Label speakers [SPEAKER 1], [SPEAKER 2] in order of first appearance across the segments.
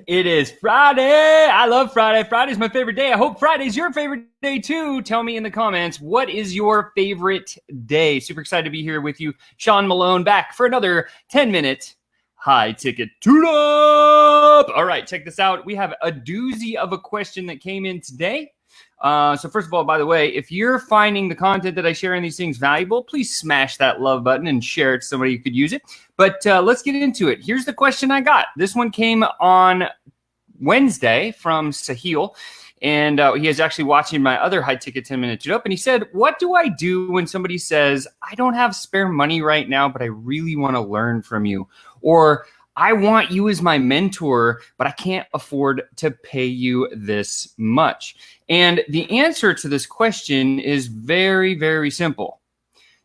[SPEAKER 1] It is Friday. I love Friday. Friday's my favorite day. I hope Friday's your favorite day too. Tell me in the comments, what is your favorite day? Super excited to be here with you. Sean Malone back for another 10-minute high ticket tune up. All right, check this out. We have a doozy of a question that came in today. So first of all, by the way, if you're finding the content that I share in these things valuable, please smash that love button and share it to somebody who could use it. But let's get into it. Here's the question I got. This one came on Wednesday from Sahil. And he is actually watching my other high ticket 10-minute tune up. And he said, what do I do when somebody says, I don't have spare money right now, but I really want to learn from you? Or I want you as my mentor, but I can't afford to pay you this much. And the answer to this question is very, very simple.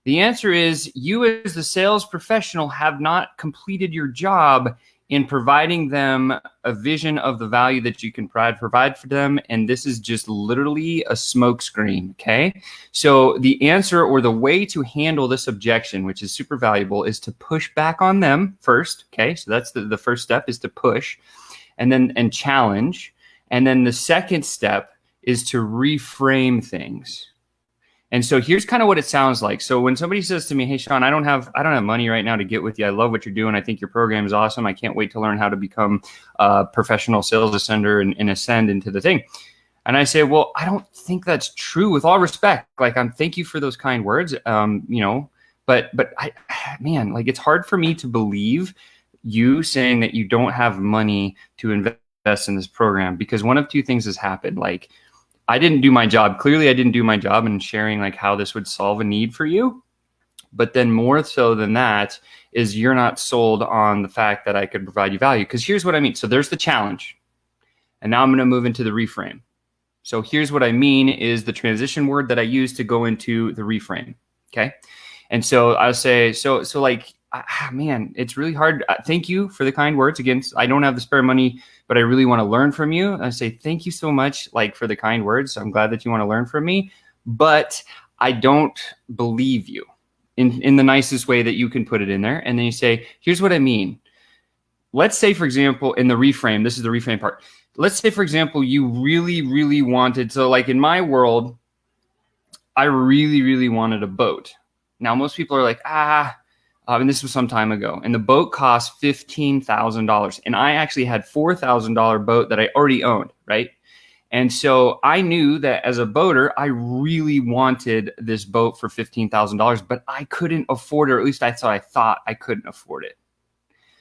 [SPEAKER 1] The answer is you as the sales professional have not completed your job in providing them a vision of the value that you can provide for them. And this is just literally a smokescreen, okay? So the answer or the way to handle this objection, which is super valuable, is to push back on them first, okay? So that's the first step, is to push and challenge. And then the second step is to reframe things. And so here's kind of what it sounds like. So when somebody says to me, hey, Sean, I don't have money right now to get with you. I love what you're doing. I think your program is awesome. I can't wait to learn how to become a professional sales ascender and ascend into the thing. And I say, well, I don't think that's true, with all respect. Like, thank you for those kind words. But it's hard for me to believe you saying that you don't have money to invest in this program, because one of two things has happened. Like, I didn't do my job. Clearly, I didn't do my job in sharing like how this would solve a need for you. But then more so than that is you're not sold on the fact that I could provide you value. Because here's what I mean. So there's the challenge. And now I'm going to move into the reframe. So here's what I mean is the transition word that I use to go into the reframe. Okay. And so I'll say, man, it's really hard. Thank you for the kind words. Again, I don't have the spare money, but I really want to learn from you. I say, thank you so much, for the kind words. I'm glad that you want to learn from me, but I don't believe you in the nicest way that you can put it in there. And then you say, here's what I mean. Let's say, for example, in the reframe, this is the reframe part. Let's say, for example, you really, really wanted, so like in my world, I really, really wanted a boat. Now, most people are like, and this was some time ago, and the boat cost $15,000. And I actually had $4,000 boat that I already owned, right? And so I knew that as a boater, I really wanted this boat for $15,000, but I couldn't afford it, or at least that's what I thought. I couldn't afford it.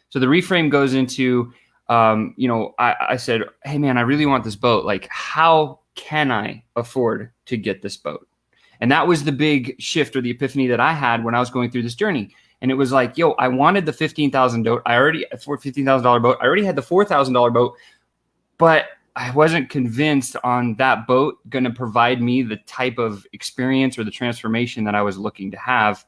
[SPEAKER 1] So the reframe goes into, I said, hey man, I really want this boat. Like, how can I afford to get this boat? And that was the big shift or the epiphany that I had when I was going through this journey. And it was like, I wanted the $15,000 boat. $15,000 boat. I already had the $4,000 boat, but I wasn't convinced on that boat going to provide me the type of experience or the transformation that I was looking to have,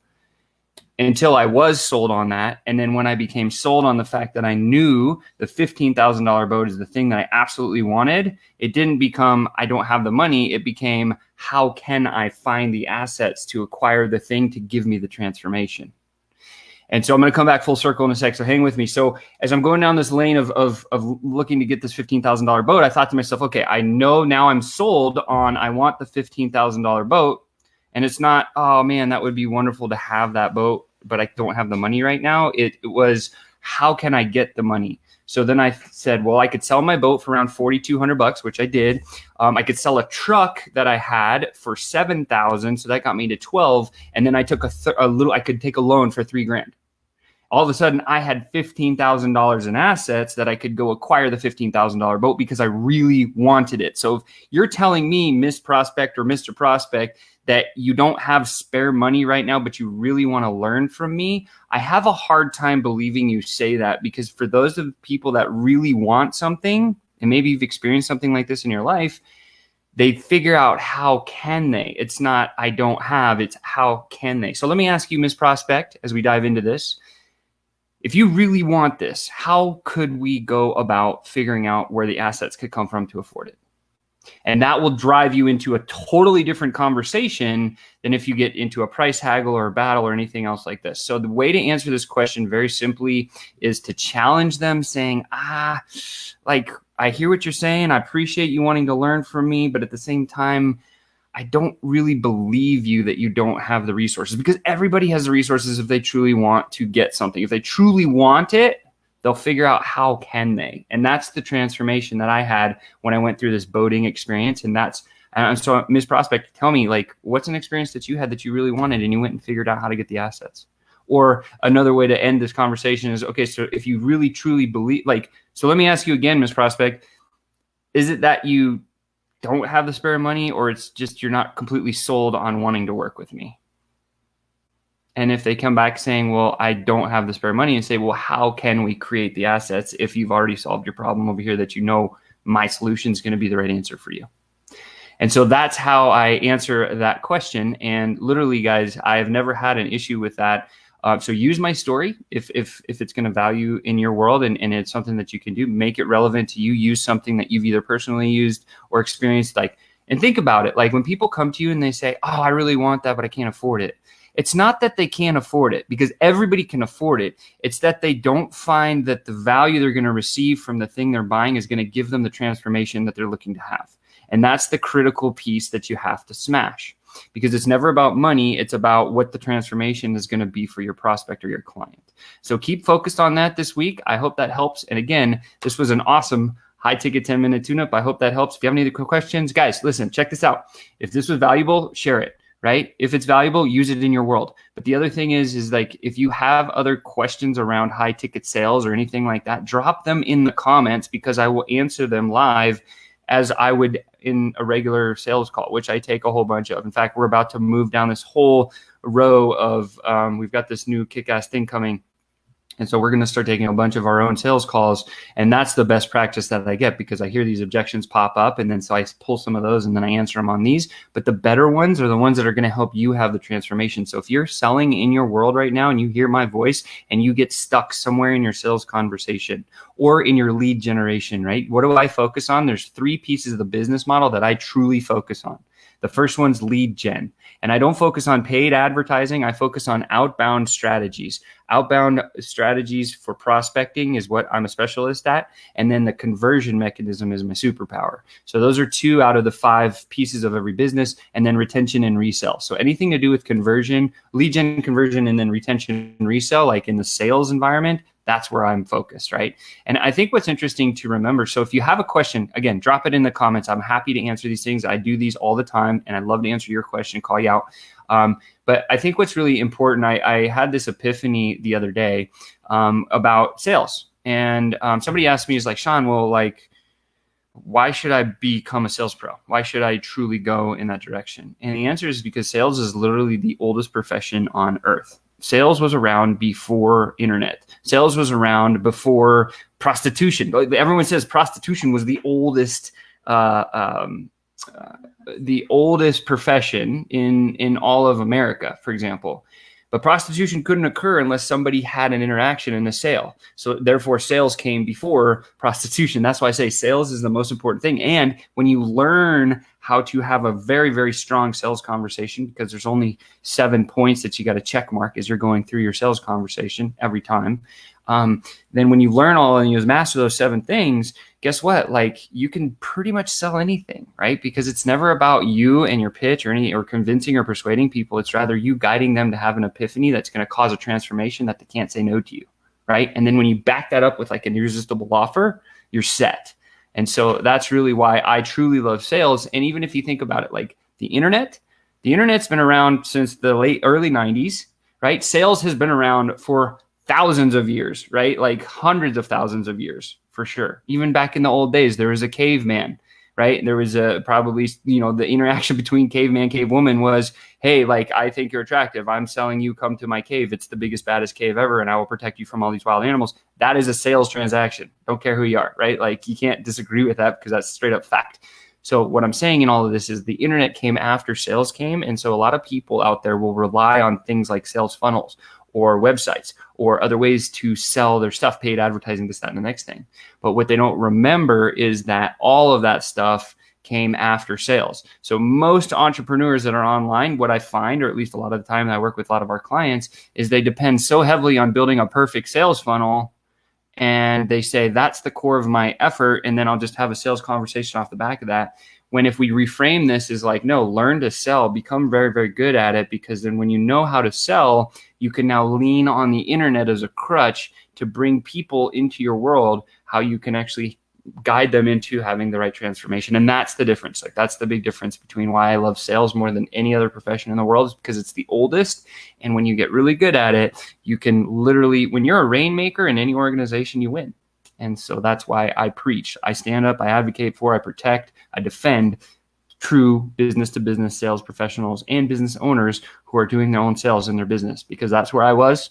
[SPEAKER 1] until I was sold on that. And then when I became sold on the fact that I knew the $15,000 boat is the thing that I absolutely wanted, it didn't become, I don't have the money. It became, how can I find the assets to acquire the thing to give me the transformation? And so I'm going to come back full circle in a sec. So hang with me. So as I'm going down this lane of looking to get this $15,000 boat, I thought to myself, okay, I know now I'm sold on, I want the $15,000 boat. And it's not, oh man, that would be wonderful to have that boat, but I don't have the money right now. It was, how can I get the money? So then I said, well, I could sell my boat for around $4,200, which I did. I could sell a truck that I had for $7,000, so that got me to 12. And then I took I could take a loan for $3,000. All of a sudden, I had $15,000 in assets that I could go acquire the $15,000 boat because I really wanted it. So if you're telling me, Miss Prospect or Mr. Prospect, that you don't have spare money right now, but you really want to learn from me, I have a hard time believing you say that, because for those of people that really want something, and maybe you've experienced something like this in your life, they figure out how can they. It's not I don't have, it's how can they. So let me ask you, Miss Prospect, as we dive into this, if you really want this, how could we go about figuring out where the assets could come from to afford it? And that will drive you into a totally different conversation than if you get into a price haggle or a battle or anything else like this. So the way to answer this question very simply is to challenge them saying, like, I hear what you're saying. I appreciate you wanting to learn from me, but at the same time, I don't really believe you that you don't have the resources, because everybody has the resources if they truly want to get something. If they truly want it, they'll figure out how can they. And that's the transformation that I had when I went through this boating experience. And so Ms. Prospect, tell me, like, what's an experience that you had that you really wanted and you went and figured out how to get the assets? Or another way to end this conversation is, okay, so if you really truly believe, like, so let me ask you again, Ms. Prospect, is it that you don't have the spare money, or it's just you're not completely sold on wanting to work with me? And if they come back saying, well, I don't have the spare money, and say, well, how can we create the assets if you've already solved your problem over here that you know my solution is going to be the right answer for you? And so that's how I answer that question. And literally, guys, I have never had an issue with that. So use my story if it's going to value in your world and it's something that you can do. Make it relevant to you. Use something that you've either personally used or experienced. And think about it. Like when people come to you and they say, oh, I really want that, but I can't afford it. It's not that they can't afford it, because everybody can afford it. It's that they don't find that the value they're going to receive from the thing they're buying is going to give them the transformation that they're looking to have. And that's the critical piece that you have to smash, because it's never about money. It's about what the transformation is going to be for your prospect or your client. So keep focused on that this week. I hope that helps. And again, this was an awesome high ticket 10-minute tune-up. I hope that helps. If you have any other questions, guys, listen, check this out. If this was valuable, share it. Right? If it's valuable, use it in your world. But the other thing is like, if you have other questions around high ticket sales or anything like that, drop them in the comments, because I will answer them live as I would in a regular sales call, which I take a whole bunch of. In fact, we're about to move down this whole row of, we've got this new kick-ass thing coming. And so we're going to start taking a bunch of our own sales calls. And that's the best practice that I get, because I hear these objections pop up. And then so I pull some of those and then I answer them on these. But the better ones are the ones that are going to help you have the transformation. So if you're selling in your world right now and you hear my voice and you get stuck somewhere in your sales conversation or in your lead generation, right? What do I focus on? There's 3 pieces of the business model that I truly focus on. The first one's lead gen. And I don't focus on paid advertising. I focus on outbound strategies. Outbound strategies for prospecting is what I'm a specialist at. And then the conversion mechanism is my superpower. So those are 2 out of the 5 pieces of every business. And then retention and resell. So anything to do with conversion, lead gen, conversion, and then retention and resell, like in the sales environment, that's where I'm focused, right? And I think what's interesting to remember, so if you have a question, again, drop it in the comments. I'm happy to answer these things. I do these all the time, and I'd love to answer your question, call you out. But I think what's really important, I had this epiphany the other day about sales. And somebody asked me, is like, Sean, well, like, why should I become a sales pro? Why should I truly go in that direction? And the answer is because sales is literally the oldest profession on earth. Sales was around before internet. Sales was around before prostitution. Everyone says prostitution was the oldest profession in all of America, for example. But prostitution couldn't occur unless somebody had an interaction in a sale. So therefore, sales came before prostitution. That's why I say sales is the most important thing. And when you learn how to have a very, very strong sales conversation, because there's only 7 points that you got to check mark as you're going through your sales conversation every time. Then when you learn all and you master those 7 things, guess what? Like, you can pretty much sell anything, right? Because it's never about you and your pitch or convincing or persuading people. It's rather you guiding them to have an epiphany that's going to cause a transformation that they can't say no to you, right? And then when you back that up with like an irresistible offer, you're set. And so that's really why I truly love sales. And even if you think about it, like the internet's been around since the early 90s, right? Sales has been around for thousands of years, right? Like hundreds of thousands of years for sure. Even back in the old days, there was a caveman, right? There was probably, the interaction between caveman, cavewoman was, hey, like, I think you're attractive. I'm selling you, come to my cave. It's the biggest, baddest cave ever. And I will protect you from all these wild animals. That is a sales transaction. Don't care who you are, right? Like, you can't disagree with that because that's straight up fact. So what I'm saying in all of this is the internet came after sales came. And so a lot of people out there will rely on things like sales funnels or websites or other ways to sell their stuff, paid advertising, this, that, and the next thing. But what they don't remember is that all of that stuff came after sales. So most entrepreneurs that are online, what I find, or at least a lot of the time I work with a lot of our clients, is they depend so heavily on building a perfect sales funnel. And they say, that's the core of my effort. And then I'll just have a sales conversation off the back of that. When if we reframe this as like, no, learn to sell, become very, very good at it, because then when you know how to sell, you can now lean on the internet as a crutch to bring people into your world, how you can actually guide them into having the right transformation. And that's the difference. Like, that's the big difference between why I love sales more than any other profession in the world, is because it's the oldest. And when you get really good at it, you can literally, when you're a rainmaker in any organization, you win. And so that's why I preach. I stand up, I advocate for, I protect, I defend true business to business sales professionals and business owners who are doing their own sales in their business, because that's where I was.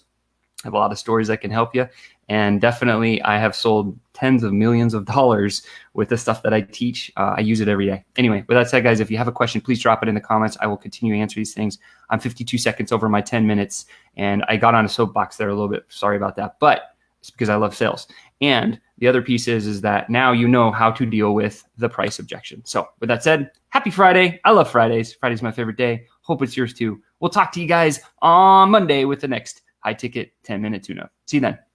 [SPEAKER 1] I have a lot of stories that can help you. And definitely I have sold tens of millions of dollars with the stuff that I teach. I use it every day. Anyway, with that said, guys, if you have a question, please drop it in the comments. I will continue to answer these things. I'm 52 seconds over my 10 minutes, and I got on a soapbox there a little bit. Sorry about that, but it's because I love sales. And the other piece is that now you know how to deal with the price objection. So with that said, happy Friday. I love Fridays. Friday's my favorite day. Hope it's yours too. We'll talk to you guys on Monday with the next high ticket 10-minute tune-up. See you then.